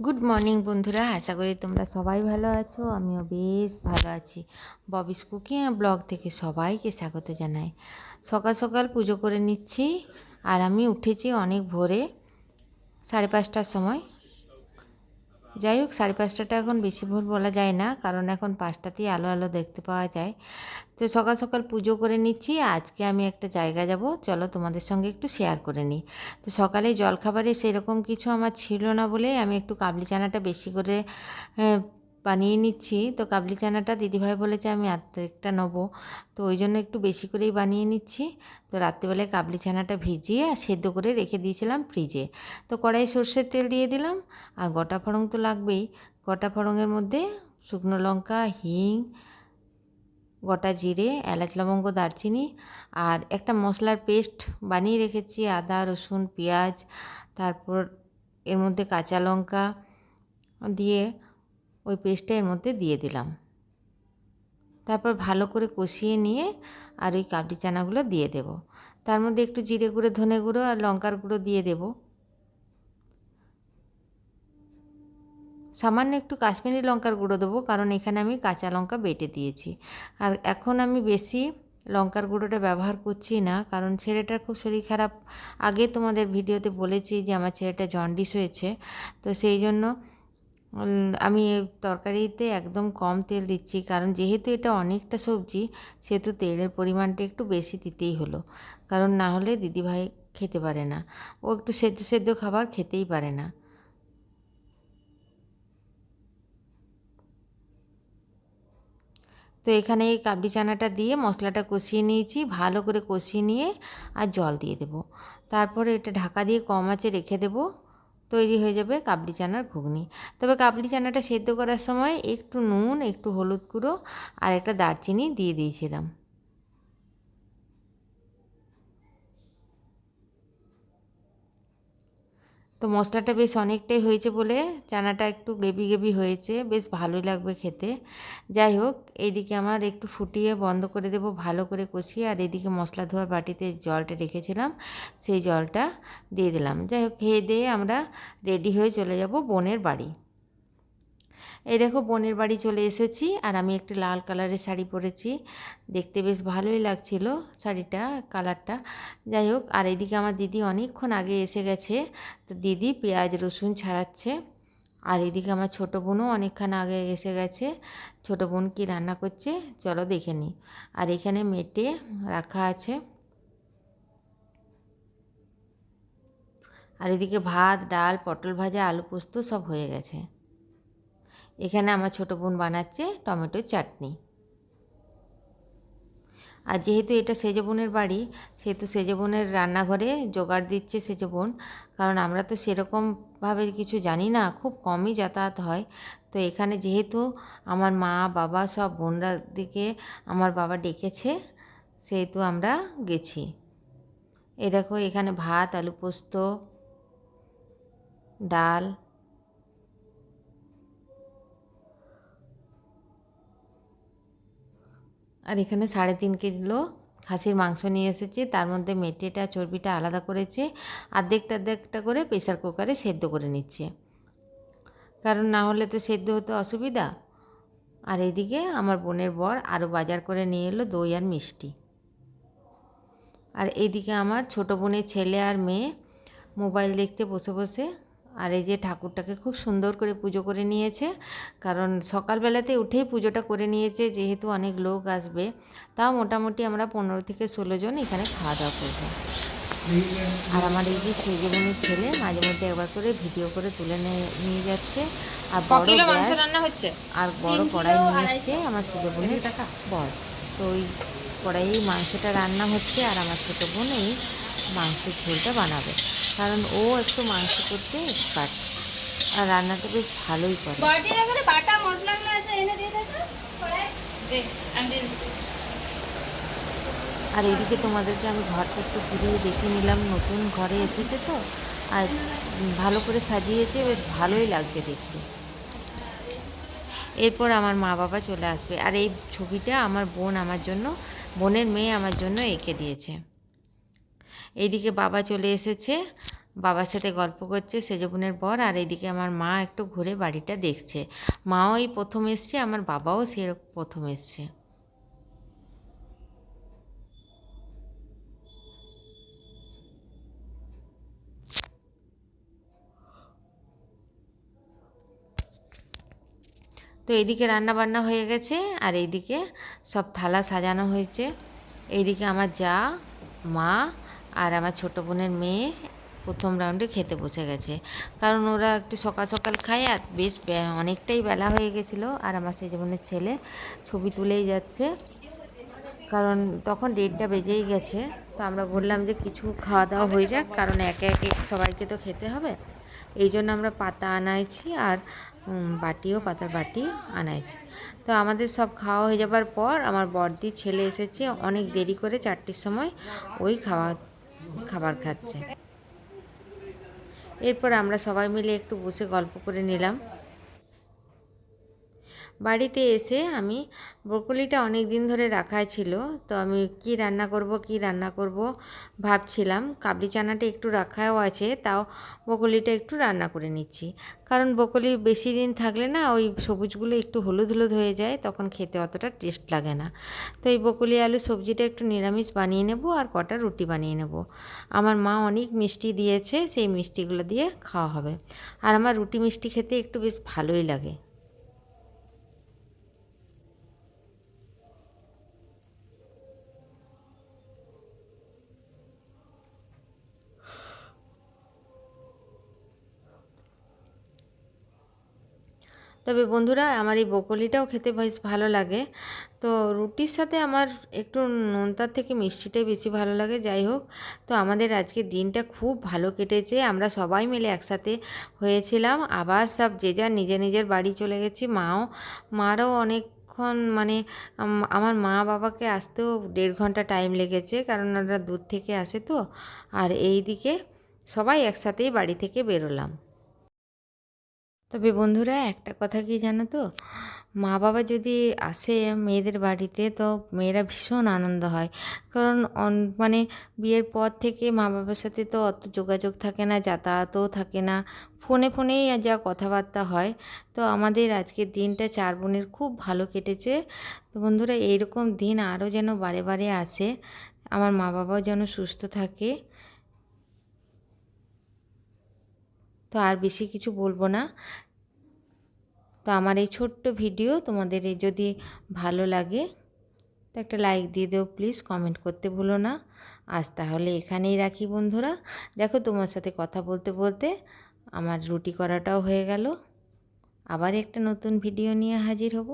Good morning বন্ধুরা, আশা করি তোমরা সবাই ভালো আছো। আমিও বেশ ভালো আছি। ববিস কুকিং ব্লগ থেকে সবাইকে স্বাগত জানাই। সকাল সকাল পুজো করে নিচ্ছি, আর আমি উঠেছি অনেক ভোরে, 5:30টার সময়। যাই হোক, 5:30টা এখন বেশি ভোর বলা যায় না, কারণ এখন 5টাতেই আলো আলো দেখতে পাওয়া যায়। তো সকাল সকাল পুজো করে নিচ্ছি। আজকে আমি একটা জায়গা যাব, চলো তোমাদের সঙ্গে একটু শেয়ার করে নিই। তো সকালে জলখাবারে সেরকম কিছু আমার ছিল না বলে আমি একটু কাবলি চানাটা বেশি করে বানিয়ে নিচ্ছি। তো কাবলি চানাটা দিদিভাই বলেছে আমি অর্ধেকটা নেবো, তো ওই জন্য একটু বেশি করেই বানিয়ে নিচ্ছি। তো রাত্রিবেলায় কাবলি চানাটা ভিজিয়ে আর সেদ্ধ করে রেখে দিয়েছিলাম ফ্রিজে। তো কড়াই সর্ষের তেল দিয়ে দিলাম, আর গোটা ফোড়ন তো লাগবেই। গোটা ফোড়নের মধ্যে শুকনো লঙ্কা, হিং, গোটা জিরে, এলাচ, লবঙ্গ, দারচিনি আর একটা মশলার পেস্ট বানিয়ে রেখেছি, আদা, রসুন, পেঁয়াজ, তারপর এর মধ্যে কাঁচা লঙ্কা দিয়ে ওই পেস্টটা এর মধ্যে দিয়ে দিলাম। তারপর ভালো করে কষিয়ে নিয়ে আর ওই কাবলি চানাগুলো দিয়ে দেব। তার মধ্যে একটু জিরে গুঁড়ো, ধনে গুঁড়ো আর লঙ্কার গুঁড়ো দিয়ে দেব। সামান্য একটু কাশ্মীরি লঙ্কার গুঁড়ো দেবো, কারণ এখানে আমি কাঁচা লঙ্কা বেটে দিয়েছি। আর এখন আমি বেশি লঙ্কার গুঁড়োটা ব্যবহার করছি না, কারণ ছেলেটার খুব শরীর খারাপ। আগে তোমাদের ভিডিওতে বলেছি যে আমার ছেলেটা জন্ডিস হয়েছে, তো সেই জন্য আমি তরকারিতে একদম কম তেল দিচ্ছি, কারণ যেহেতু এটা অনেকটা সবজি, সেহেতু তেলের পরিমাণটা একটু বেশি দিতেই হলো। কারণ না হলে দিদিভাই খেতে পারে না, ও একটু সেদ্ধ সেদ্ধ খাবার খেতেই পারে না। তো এখানে এই কাবলি চানাটা দিয়ে মশলাটা কষিয়ে নিয়েছি, ভালো করে কষিয়ে নিয়ে আর জল দিয়ে দেব। তারপরে এটা ঢাকা দিয়ে কম আঁচে রেখে দেব। তৈরি হয়ে যাবে কাবলি চানার ঘুগনি। তবে কাবলি চানাটা সেদ্ধ করার সময় একটু নুন, একটু হলুদ গুঁড়ো আর একটা দারচিনি দিয়ে দিয়েছিলাম। তো মশলাটা বেশ অনেকটাই হয়েছে বলে চানাটা একটু গ্রেভি গ্রেভি হয়েছে, বেশ ভালোই লাগবে খেতে। যাই হোক, এইদিকে আমার একটু ফুটিয়ে বন্ধ করে দেব, ভালো করে কষিয়ে। আর এদিকে মশলা ধোয়ার বাটিতে জলটা রেখেছিলাম, সেই জলটা দিয়ে দিলাম। যাই হোক, খেয়ে দিয়ে আমরা রেডি হয়ে চলে যাব বোনের বাড়ি। এই দেখো, বোনের বাড়ি চলে এসেছি, আর আমি একটি লাল কালারের শাড়ি পরেছি। দেখতে বেশ ভালোই লাগছিল শাড়িটা, কালারটা। যাই হোক, আর এদিকে আমার দিদি অনেকক্ষণ আগে এসে গেছে, তো দিদি পেঁয়াজ রসুন ছাড়াচ্ছে। আর এদিকে আমার ছোটো বোনও অনেকক্ষণ আগে এসে গেছে। ছোটো বোন কী রান্না করছে চলো দেখে নিই। আর এখানে মেটে রাখা আছে। আর এদিকে ভাত, ডাল, পটল ভাজা, আলু পোস্ত সব হয়ে গেছে। এখানে আমার ছোটো বোন বানাচ্ছে টমেটোর চাটনি। আর যেহেতু এটা সেজ বোনের বাড়ি, সেহেতু সেজ বোনের রান্নাঘরে জোগাড় দিচ্ছে সেজ বোন, কারণ আমরা তো সেরকমভাবে কিছু জানি না, খুব কমই যাতায়াত হয়। তো এখানে যেহেতু আমার মা বাবা সব বোনরা দিকে আমার বাবা ডেকেছে, সেহেতু আমরা গেছি। এই দেখো, এখানে ভাত, আলু পোস্ত, ডাল, আর এখানে 3.5 কিলো খাসির মাংস নিয়ে এসেছি। তার মধ্যে মেটেটা চর্বিটা আলাদা করেছে, অর্ধেকটা করে প্রেসার কুকারে সেদ্ধ করে নিচ্ছে, কারণ না হলে তো সেদ্ধ হতে অসুবিধা। আর এদিকে আমার বোনের বর আরও বাজার করে নিয়ে এলো দই আর মিষ্টি। আর এইদিকে আমার ছোটো বোনের ছেলে আর মেয়ে মোবাইল দেখছে বসে বসে। আর এই যে ঠাকুরটাকে খুব সুন্দর করে পুজো করে নিয়েছে, কারণ সকালবেলাতে উঠেই পুজোটা করে নিয়েছে, যেহেতু অনেক লোক আসবে। তাও মোটামুটি আমরা 15 থেকে 16 জন এখানে খাওয়া দাওয়া করবো। আর আমার এই যে সেজে বোনের ছেলে মাঝে মধ্যে একবার করে ভিডিও করে তুলে নিয়ে যাচ্ছে। আর বড় গ্যাস আর বড় কড়াই নিয়ে এসছে আমার ছেলে বোনের বর। তো ওই কড়াইয়েই মাংসটা রান্না হচ্ছে, আর আমার ছোটো বোন এই মাংসের ঝোলটা বানাবে, কারণ ও একটু মাংস করতে এক্সপার্ট, আর রান্নাটা বেশ ভালোই করে। আর এদিকে তোমাদেরকে আমি ঘরটা একটু ঘুরিয়ে দেখে নিলাম, নতুন ঘরে এসেছে তো, আর ভালো করে সাজিয়েছে, বেশ ভালোই লাগছে দেখতে। এরপর আমার মা বাবা চলে আসবে। আর এই ছবিটা আমার বোন আমার জন্য, বোনের মেয়ে আমার জন্য এঁকে দিয়েছে। এইদিকে বাবা চলে এসেছে, বাবার সাথে গল্প করছে সেজ বোনের বর, আর এইদিকে আমার মা একটু ঘুরে বাড়িটা দেখছে। মাও এই প্রথম এসছে, আমার বাবাও সেরকম প্রথম এসছে। তো এইদিকে রান্না বান্না হয়ে গেছে, আর এইদিকে সব থালা সাজানো হয়েছে। এইদিকে আমার যা, মা আর আমার ছোটো বোনের মেয়ে প্রথম রাউন্ডে খেতে বসে গেছে, কারণ ওরা একটু সকাল সকাল খায় আর বেশ অনেকটাই বেলা হয়ে গেছিলো। আর আমার সেই বোনের ছেলে ছবি তুলেই যাচ্ছে, কারণ তখন 1:30 বেজেই গেছে। তো আমরা বললাম যে কিছু খাওয়া দাওয়া হয়ে যাক, কারণ একে একে সবাইকে তো খেতে হবে। এই জন্য আমরা পাতা আনাইছি আর বাটিও, পাতার বাটি আনাইছি। তো আমাদের সব খাওয়া হয়ে যাবার পর আমার বড়দির ছেলে এসেছে অনেক দেরি করে, 4টের সময় ওই খাবার খাচ্ছে। এরপর আমরা সবাই মিলে একটু বসে গল্প করে নিলাম। বাড়িতে এসে আমি ব্রোকলিটা অনেক দিন ধরে রাখা ছিল, তো আমি কি রান্না করব ভাবছিলাম। কাবলি চানাটা একটু রাখাও আছে, তাও ব্রোকলিটা একটু রান্না করে নিচ্ছি, কারণ ব্রোকলি বেশি দিন থাকলে না ওই সবুজগুলো একটু হলুদ হলুদ হয়ে যায়, তখন খেতে অতটা টেস্ট লাগে না। তো এই ব্রোকলি আলু সবজিটা একটু নিরামিষ বানিয়ে নেব আর কটা রুটি বানিয়ে নেব। আমার মা অনেক মিষ্টি দিয়েছে, সেই মিষ্টিগুলো দিয়ে খাওয়া হবে। আর আমার রুটি মিষ্টি খেতে একটু বেশ ভালোই লাগে। তবে বন্ধুরা আমার এই ব্রোকলিটাও খেতে বেশ ভালো লাগে। তো রুটির সাথে আমার একটু নোনতার থেকে মিষ্টিটাই বেশি ভালো লাগে। যাই হোক, তো আমাদের আজকের দিনটা খুব ভালো কেটেছে। আমরা সবাই মিলে একসাথে হয়েছিলাম, আবার সব যে যার নিজের নিজের বাড়ি চলে গেছি। মারও অনেকক্ষণ মানে আমার মা বাবাকে আসতেও 1.5 ঘন্টা টাইম লেগেছে, কারণ ওরা দূর থেকে আসে তো। আর এই দিকে সবাই একসাথেই বাড়ি থেকে বেরোলাম। তবে বন্ধুরা একটা কথা কি জানো তো, মা বাবা যদি আসে মেয়েদের বাড়িতে তো মেয়েরা ভীষণ আনন্দ হয়, কারণ মানে বিয়ের পর থেকে মা বাবার সাথে তো অত যোগাযোগ থাকে না, যাতায়াতও থাকে না, ফোনে ফোনেই যা কথাবার্তা হয়। তো আমাদের আজকের দিনটা 4 বোনের খুব ভালো কেটেছে। তো বন্ধুরা এইরকম দিন আরও যেন বারে বারে আসে, আমার মা বাবাও যেন সুস্থ থাকে। তো আর বেশি কিছু বলবো না। তো আমার এই ছোট্ট ভিডিও তোমাদের যদি ভালো লাগে তো একটা লাইক দিয়ে দিও প্লিজ, কমেন্ট করতে ভুলো না। আজ তাহলে এখানেই রাখি বন্ধুরা। দেখো তোমার সাথে কথা বলতে বলতে আমার রুটি করাটাও হয়ে গেল। আবার একটা নতুন ভিডিও নিয়ে হাজির হব।